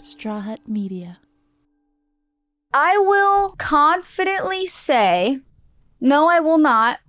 Straw Hut Media. I will confidently say, no, I will not.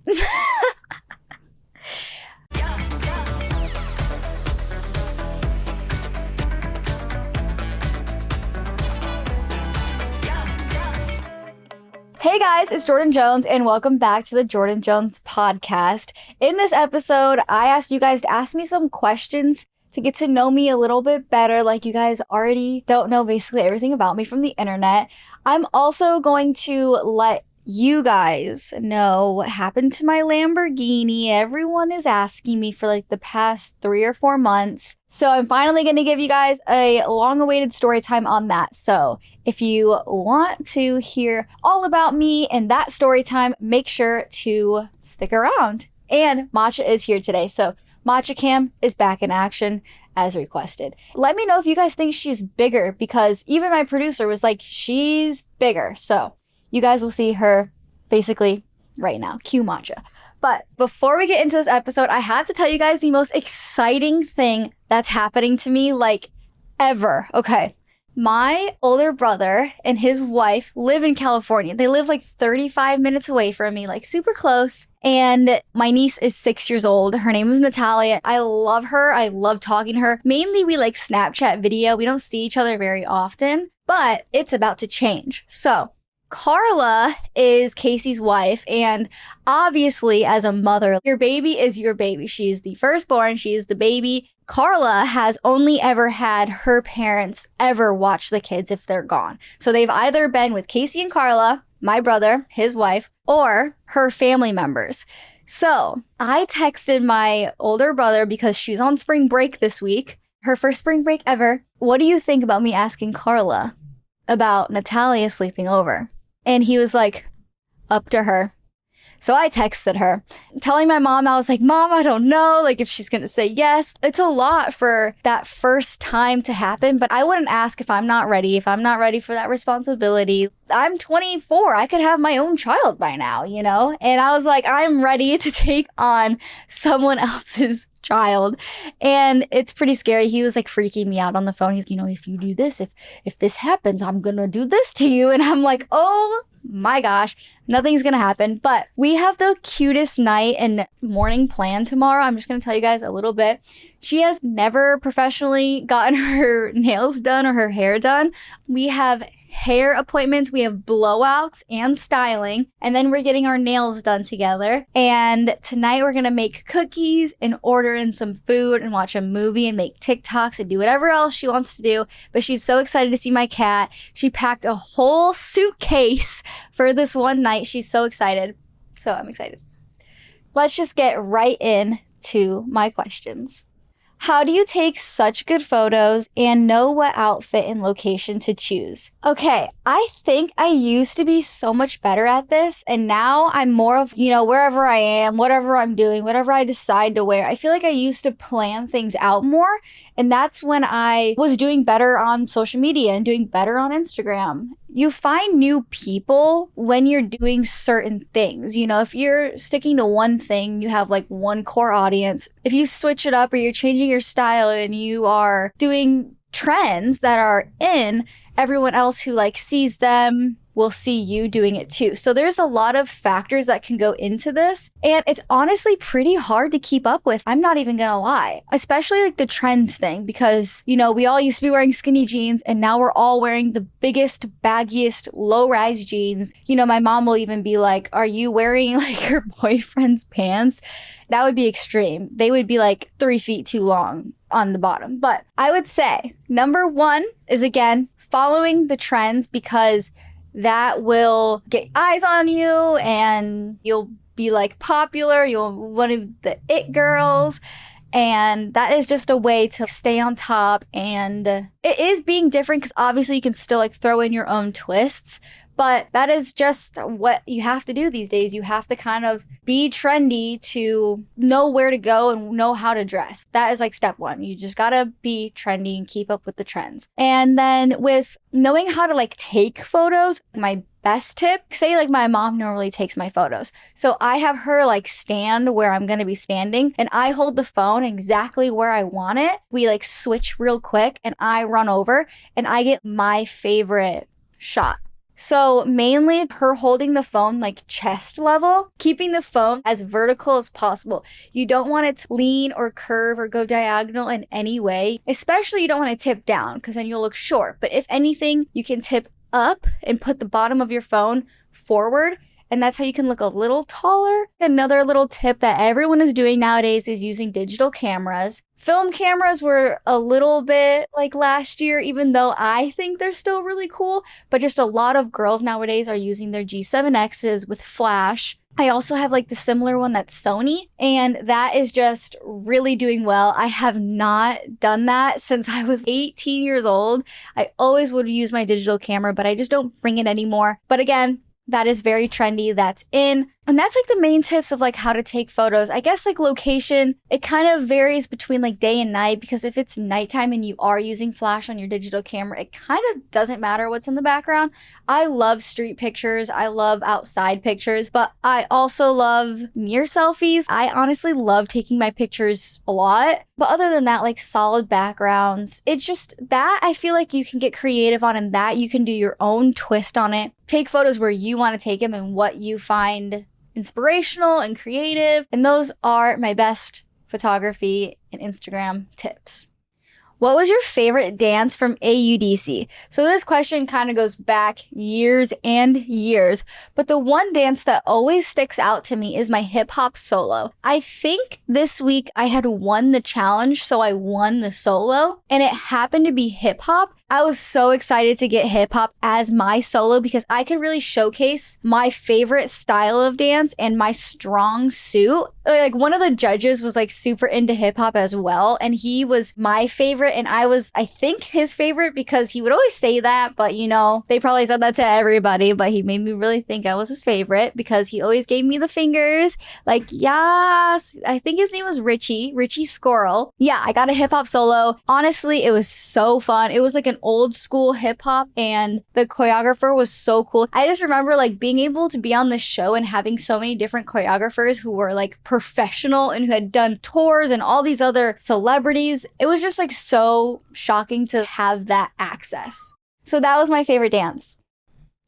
Hey guys, it's Jordyn Jones and welcome back to the Jordyn Jones podcast. In this episode, I asked you guys to ask me some questions to get to know me a little bit better, like you guys already don't know basically everything about me from the internet. I'm also going to let you guys know what happened to my Lamborghini. Everyone is asking me for like the past 3 or 4 months. So I'm finally going to give you guys a long-awaited story time on that. So if you want to hear all about me and that story time, make sure to stick around. And Matcha is here today. So Matcha Cam is back in action as requested. Let me know if you guys think she's bigger, because even my producer was like, she's bigger. So you guys will see her basically right now. Cue Matcha. But before we get into this episode, I have to tell you guys the most exciting thing that's happening to me, like, ever. Okay. My older brother and his wife live in California. They live like 35 minutes away from me, like super close. And my niece is 6 years old. Her name is Natalia. I love her. I love talking to her. Mainly we like Snapchat video. We don't see each other very often, but it's about to change. So Carla is Casey's wife, and obviously as a mother, your baby is your baby. She is the firstborn. She is the baby. Carla has only ever had her parents ever watch the kids if they're gone. So they've either been with Casey and Carla, my brother, his wife, or her family members. So I texted my older brother because she's on spring break this week, her first spring break ever. What do you think about me asking Carla about Natalia sleeping over? And he was like, up to her. So I texted her, telling my mom, I was like, Mom, I don't know, like if she's going to say yes. It's a lot for that first time to happen, but I wouldn't ask if I'm not ready for that responsibility. I'm 24. I could have my own child by now, you know? And I was like, I'm ready to take on someone else's child. And it's pretty scary. He was like freaking me out on the phone. He's, if you do this, if this happens, I'm gonna do this to you. And I'm like, oh my gosh, nothing's gonna happen. But we have the cutest night and morning planned tomorrow. I'm just gonna tell you guys a little bit. She has never professionally gotten her nails done or her hair done. We have hair appointments, we have blowouts and styling, and then we're getting our nails done together. And tonight we're gonna make cookies and order in some food and watch a movie and make TikToks and do whatever else she wants to do. But she's so excited to see my cat. She packed a whole suitcase for this one night. She's so excited. So I'm excited. Let's just get right into my questions. How do you take such good photos and know what outfit and location to choose? Okay, I think I used to be so much better at this, and now I'm more of, wherever I am, whatever I'm doing, whatever I decide to wear. I feel like I used to plan things out more, and that's when I was doing better on social media and doing better on Instagram. You find new people when you're doing certain things. If you're sticking to one thing, you have like one core audience. If you switch it up or you're changing your style and you are doing trends that are in, everyone else who like sees them will see you doing it too. So there's a lot of factors that can go into this, and it's honestly pretty hard to keep up with. I'm not even gonna lie, especially like the trends thing, because we all used to be wearing skinny jeans and now we're all wearing the biggest, baggiest, low-rise jeans. My mom will even be like, are you wearing like your boyfriend's pants? That would be extreme. They would be like 3 feet too long on the bottom. But I would say number one is, again, following the trends, because that will get eyes on you and you'll be like popular. You'll one of the it girls. And that is just a way to stay on top. And it is being different because obviously you can still like throw in your own twists. But that is just what you have to do these days. You have to kind of be trendy to know where to go and know how to dress. That is like step one. You just gotta be trendy and keep up with the trends. And then with knowing how to like take photos, my best tip. Say like my mom normally takes my photos. So I have her like stand where I'm going to be standing and I hold the phone exactly where I want it. We like switch real quick and I run over and I get my favorite shot. So mainly her holding the phone like chest level, keeping the phone as vertical as possible. You don't want it to lean or curve or go diagonal in any way. Especially you don't want to tip down because then you'll look short. But if anything, you can tip up and put the bottom of your phone forward. And that's how you can look a little taller. Another little tip that everyone is doing nowadays is using digital cameras. Film cameras were a little bit like last year, even though I think they're still really cool. But just a lot of girls nowadays are using their G7Xs with flash. I also have like the similar one that's Sony, and that is just really doing well. I have not done that since I was 18 years old. I always would use my digital camera, but I just don't bring it anymore. But again, that is very trendy. That's in. And that's like the main tips of like how to take photos. I guess like location, it kind of varies between like day and night because if it's nighttime and you are using flash on your digital camera, it kind of doesn't matter what's in the background. I love street pictures. I love outside pictures, but I also love mirror selfies. I honestly love taking my pictures a lot. But other than that, like solid backgrounds, it's just that I feel like you can get creative on and that you can do your own twist on it. Take photos where you want to take them and what you find inspirational and creative. And those are my best photography and Instagram tips. What was your favorite dance from AUDC? So this question kind of goes back years and years, but the one dance that always sticks out to me is my hip hop solo. I think this week I had won the challenge, so I won the solo, and it happened to be hip hop. I was so excited to get hip hop as my solo because I could really showcase my favorite style of dance and my strong suit. Like one of the judges was like super into hip hop as well, and he was my favorite and I was, I think, his favorite because he would always say that, but you know, they probably said that to everybody, but he made me really think I was his favorite because he always gave me the fingers like, yes. I think his name was Richie Squirrel. Yeah, I got a hip hop solo. Honestly, it was so fun. It was like an old school hip hop and the choreographer was so cool. I just remember like being able to be on this show and having so many different choreographers who were like professional and who had done tours and all these other celebrities. It was just like so shocking to have that access. So that was my favorite dance.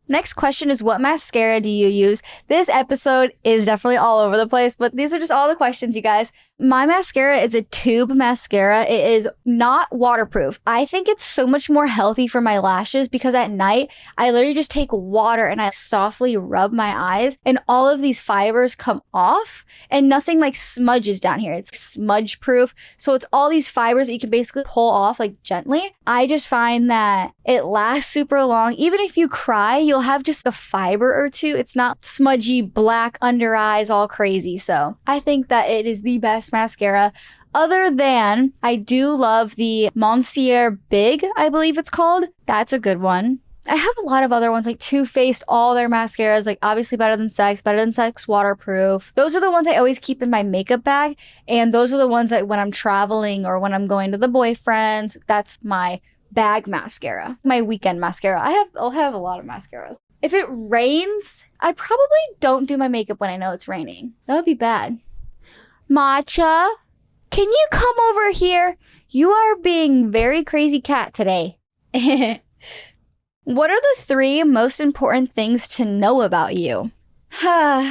Next question is, what mascara do you use? This episode is definitely all over the place, but these are just all the questions, you guys. My mascara is a tube mascara. It is not waterproof. I think it's so much more healthy for my lashes because at night, I literally just take water and I softly rub my eyes and all of these fibers come off and nothing like smudges down here. It's smudge proof. So it's all these fibers that you can basically pull off like gently. I just find that it lasts super long. Even if you cry, you'll have just a fiber or two. It's not smudgy black under eyes all crazy. So I think that it is the best mascara. Other than, I do love the Monsieur Big, I believe it's called. That's a good one. I have a lot of other ones like Too Faced, all their mascaras, like obviously Better Than Sex, waterproof. Those are the ones I always keep in my makeup bag. And those are the ones that when I'm traveling or when I'm going to the boyfriend's, that's my bag mascara, my weekend mascara. I'll have a lot of mascaras. If it rains, I probably don't do my makeup when I know it's raining. That would be bad. Matcha, can you come over here? You are being very crazy cat today. What are the 3 most important things to know about you? How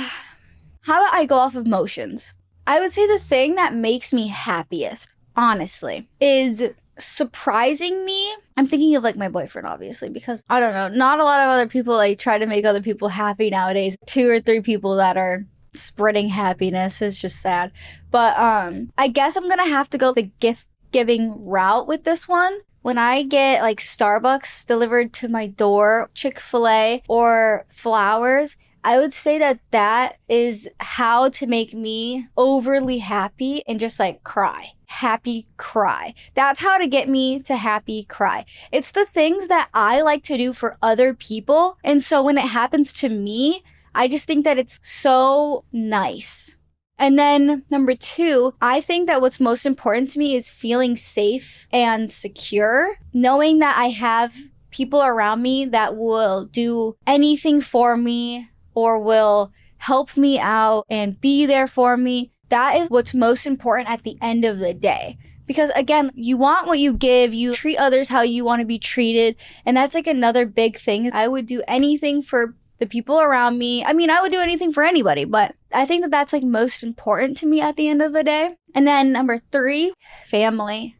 about I go off of emotions? I would say the thing that makes me happiest, honestly, is surprising me. I'm thinking of like my boyfriend, obviously, because I don't know, not a lot of other people like try to make other people happy nowadays. 2 or 3 people that are spreading happiness is just sad. But I guess I'm gonna have to go the gift giving route with this one. When I get like Starbucks delivered to my door, Chick-fil-A, or flowers, I would say that that is how to make me overly happy and just like cry. Happy cry. That's how to get me to happy cry. It's the things that I like to do for other people. And so when it happens to me, I just think that it's so nice. And then number 2, I think that what's most important to me is feeling safe and secure, knowing that I have people around me that will do anything for me or will help me out and be there for me. That is what's most important at the end of the day. Because again, you want what you give, you treat others how you want to be treated. And that's like another big thing. I would do anything for the people around me. I mean, I would do anything for anybody, but I think that that's like most important to me at the end of the day. And then number 3, family.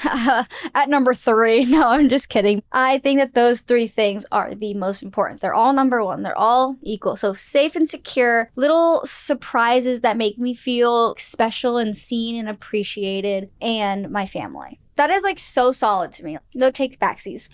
At number 3, no, I'm just kidding. I think that those 3 things are the most important. They're all number 1. They're all equal. So safe and secure, little surprises that make me feel special and seen and appreciated, and my family. That is like so solid to me. No takes backsies.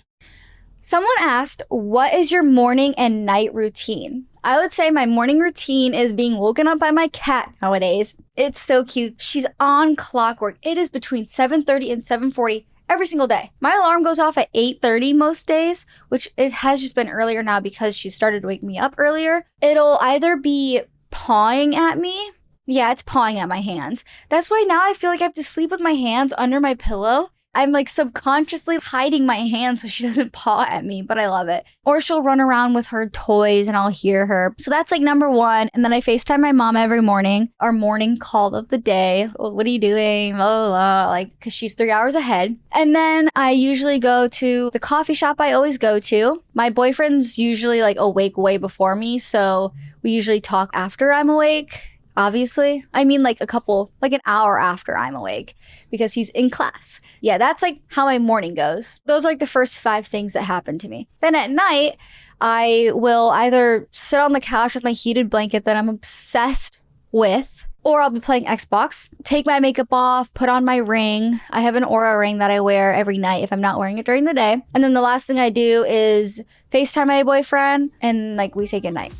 Someone asked, what is your morning and night routine? I would say my morning routine is being woken up by my cat nowadays. It's so cute. She's on clockwork. It is between 7:30 and 7:40 every single day. My alarm goes off at 8:30 most days, which it has just been earlier now because she started to wake me up earlier. It'll either be pawing at me. Yeah, it's pawing at my hands. That's why now I feel like I have to sleep with my hands under my pillow. I'm like subconsciously hiding my hands so she doesn't paw at me, but I love it. Or she'll run around with her toys and I'll hear her. So that's like number 1. And then I FaceTime my mom every morning, our morning call of the day. Well, what are you doing? Blah, blah, blah. Like, cause she's 3 hours ahead. And then I usually go to the coffee shop I always go to. My boyfriend's usually like awake way before me. So we usually talk after I'm awake. Obviously. I mean like an hour after I'm awake because he's in class. Yeah, that's like how my morning goes. Those are like the first 5 things that happen to me. Then at night, I will either sit on the couch with my heated blanket that I'm obsessed with, or I'll be playing Xbox, take my makeup off, put on my ring. I have an Aura ring that I wear every night if I'm not wearing it during the day. And then the last thing I do is FaceTime my boyfriend and like we say goodnight.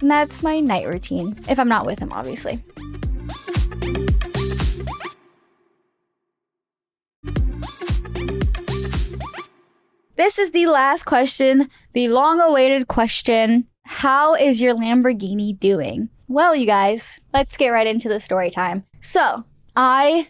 And that's my night routine, if I'm not with him, obviously. This is the last question, the long-awaited question. How is your Lamborghini doing? Well, you guys, let's get right into the story time. So, I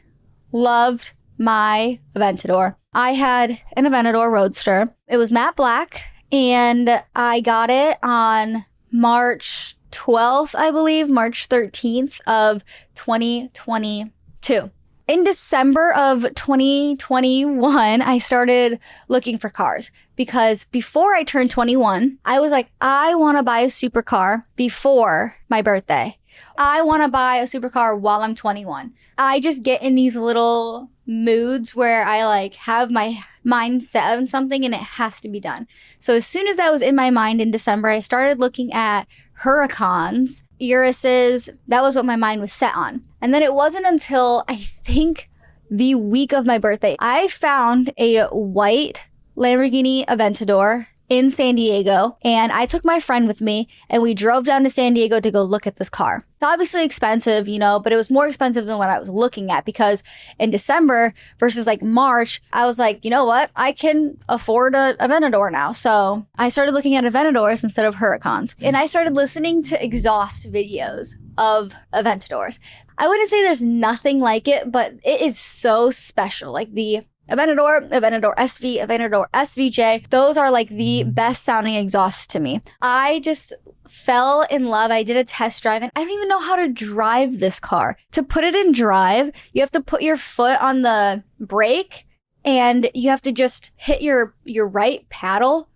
loved my Aventador. I had an Aventador Roadster. It was matte black, and I got it on March 12th, I believe, March 13th of 2022. In December of 2021, I started looking for cars because before I turned 21, I was like, I want to buy a supercar before my birthday. I want to buy a supercar while I'm 21. I just get in these little moods where I like have my mind set on something and it has to be done. So as soon as that was in my mind in December, I started looking at Huracans, Uruses. That was what my mind was set on. And then it wasn't until I think the week of my birthday, I found a white Lamborghini Aventador in San Diego, and I took my friend with me and we drove down to San Diego to go look at this car. It's obviously expensive, but it was more expensive than what I was looking at because in December versus like March, I was like, you know what? I can afford a Aventador now. So I started looking at Aventadors instead of Huracans, and I started listening to exhaust videos of Aventadors. I wouldn't say there's nothing like it, but it is so special. Like the Aventador, Aventador SV, Aventador SVJ. Those are like the best sounding exhausts to me. I just fell in love. I did a test drive and I don't even know how to drive this car. To put it in drive, you have to put your foot on the brake and you have to just hit your right paddle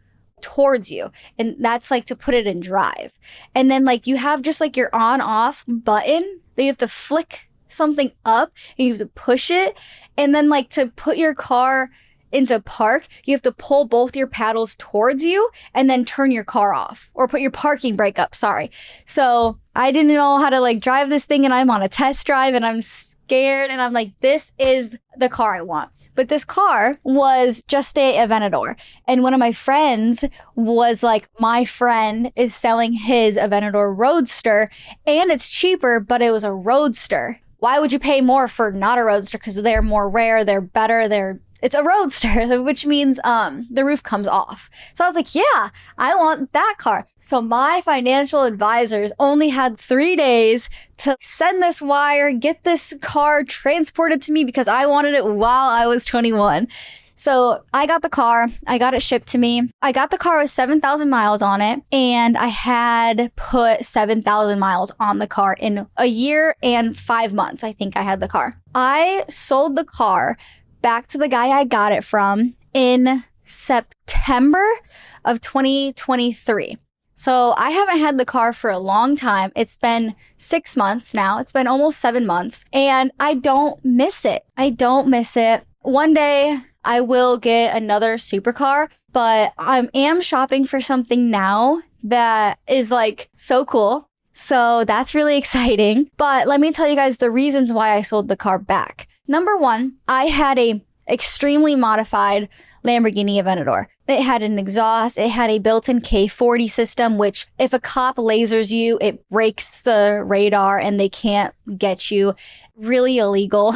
towards you. And that's like to put it in drive. And then like you have just like your on off button that you have to flick something up and you have to push it. And then like to put your car into park, you have to pull both your paddles towards you and then turn your car off or put your parking brake up. Sorry. So I didn't know how to like drive this thing and I'm on a test drive and I'm scared and I'm like, this is the car I want. But this car was just a Aventador. And one of my friends was like, my friend is selling his Aventador Roadster and it's cheaper, but it was a Roadster. Why would you pay more for not a Roadster? Because they're more rare, they're better, it's a Roadster, which means the roof comes off. So I was like, yeah, I want that car. So my financial advisors only had 3 days to send this wire, get this car transported to me because I wanted it while I was 21. So I got the car. I got it shipped to me. I got the car with 7,000 miles on it, and I had put 7,000 miles on the car in a year and 5 months. I think I had the car. I sold the car back to the guy I got it from in September of 2023. So I haven't had the car for a long time. It's been 6 months now. It's been almost 7 months, and I don't miss it. I don't miss it. One day I will get another supercar, but I am shopping for something now that is like so cool. So that's really exciting. But let me tell you guys the reasons why I sold the car back. Number one, I had a extremely modified Lamborghini Aventador. It had an exhaust. It had a built-in K40 system, which if a cop lasers you, it breaks the radar and they can't get you. Really illegal.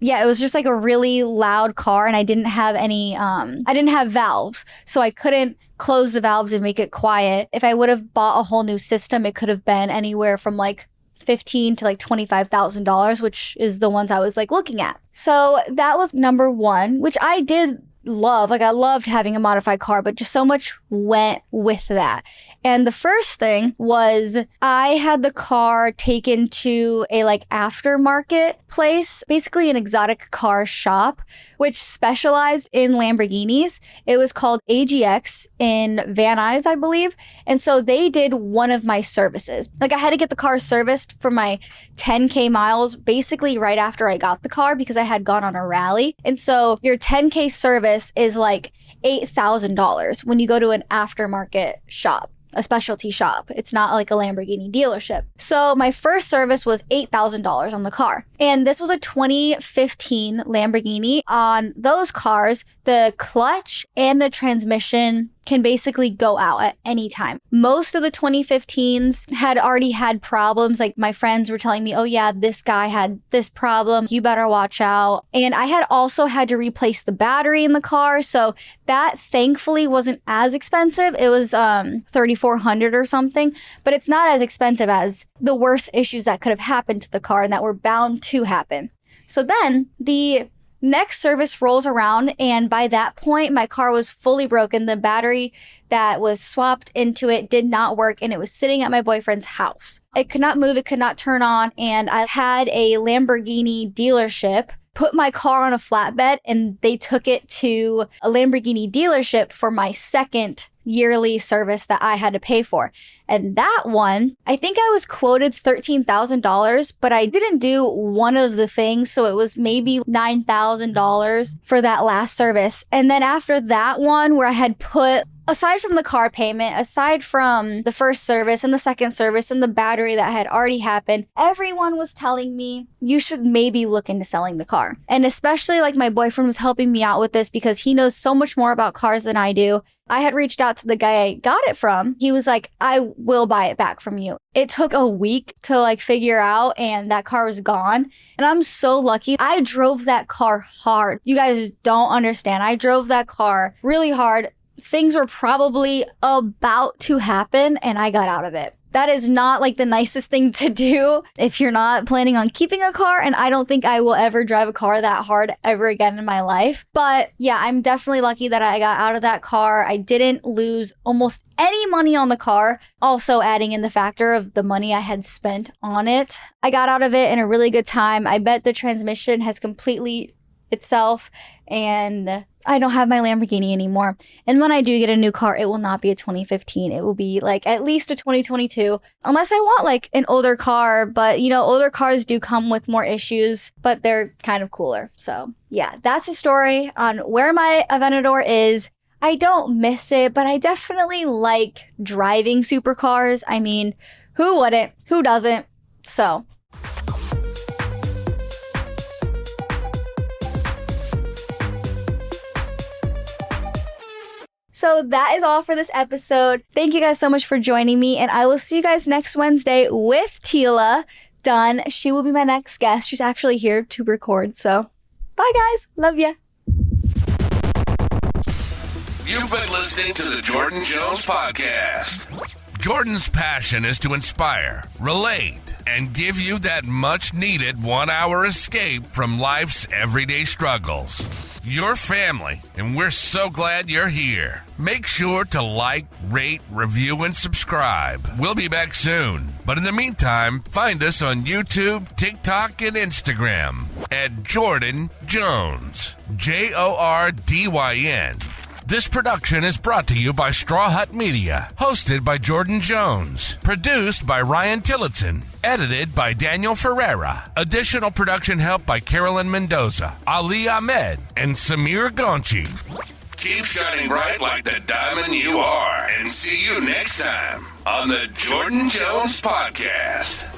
Yeah, it was just like a really loud car, and I didn't have any, I didn't have valves, so I couldn't close the valves and make it quiet. If I would have bought a whole new system, it could have been anywhere from like $15,000 to like $25,000, which is the ones I was like looking at. So that was number one, which I did love. Like I loved having a modified car, but just so much went with that. And the first thing was I had the car taken to a like aftermarket place, basically an exotic car shop, which specialized in Lamborghinis. It was called AGX in Van Nuys, I believe. And so they did one of my services. Like I had to get the car serviced for my 10K miles basically right after I got the car because I had gone on a rally. And so your 10K service is like $8,000 when you go to an aftermarket shop, a specialty shop. It's not like a Lamborghini dealership. So my first service was $8,000 on the car. And this was a 2015 Lamborghini. On those cars, the clutch and the transmission can basically go out at any time. Most of the 2015s had already had problems. Like my friends were telling me, oh yeah, this guy had this problem. You better watch out. And I had also had to replace the battery in the car. So that thankfully wasn't as expensive. It was $3,400 or something, but it's not as expensive as the worst issues that could have happened to the car and that were bound to happen. So then the next service rolls around, and by that point, my car was fully broken. The battery that was swapped into it did not work, and it was sitting at my boyfriend's house. It could not move, it could not turn on, and I had a Lamborghini dealership put my car on a flatbed, and they took it to a Lamborghini dealership for my second yearly service that I had to pay for. And that one, I think I was quoted $13,000, but I didn't do one of the things. So it was maybe $9,000 for that last service. And then after that one where I had put, aside from the car payment, aside from the first service and the second service and the battery that had already happened, everyone was telling me you should maybe look into selling the car. And especially like my boyfriend was helping me out with this because he knows so much more about cars than I do. I had reached out to the guy I got it from. He was like, I will buy it back from you. It took a week to like figure out, and that car was gone. And I'm so lucky. I drove that car hard. You guys don't understand. I drove that car really hard. Things were probably about to happen, and I got out of it. That is not like the nicest thing to do if you're not planning on keeping a car. And I don't think I will ever drive a car that hard ever again in my life. But yeah, I'm definitely lucky that I got out of that car. I didn't lose almost any money on the car. Also adding in the factor of the money I had spent on it. I got out of it in a really good time. I bet the transmission has completely itself, and I don't have my Lamborghini anymore. And when I do get a new car, it will not be a 2015. It will be like at least a 2022, unless I want like an older car. But you know, older cars do come with more issues, but they're kind of cooler. So yeah, that's the story on where my Aventador is. I don't miss it, but I definitely like driving supercars. I mean, who wouldn't? Who doesn't? So So that is all for this episode. Thank you guys so much for joining me, and I will see you guys next Wednesday with Tila Dunn. She will be my next guest. She's actually here to record, so bye guys. Love ya. You've been listening to the Jordyn Jones Podcast. Jordyn's passion is to inspire, relate, and give you that much-needed one-hour escape from life's everyday struggles. your family, and we're so glad you're here. Make sure to like, rate, review, and subscribe. We'll be back soon. But in the meantime, find us on YouTube, TikTok, and Instagram at Jordyn Jones. Jordyn. This production is brought to you by Straw Hut Media, hosted by Jordyn Jones, produced by Ryan Tillotson, edited by Daniel Ferreira. Additional production help by Carolyn Mendoza, Ali Ahmed, and Samir Gonchi. Keep shining bright like the diamond you are, and see you next time on the Jordyn Jones Podcast.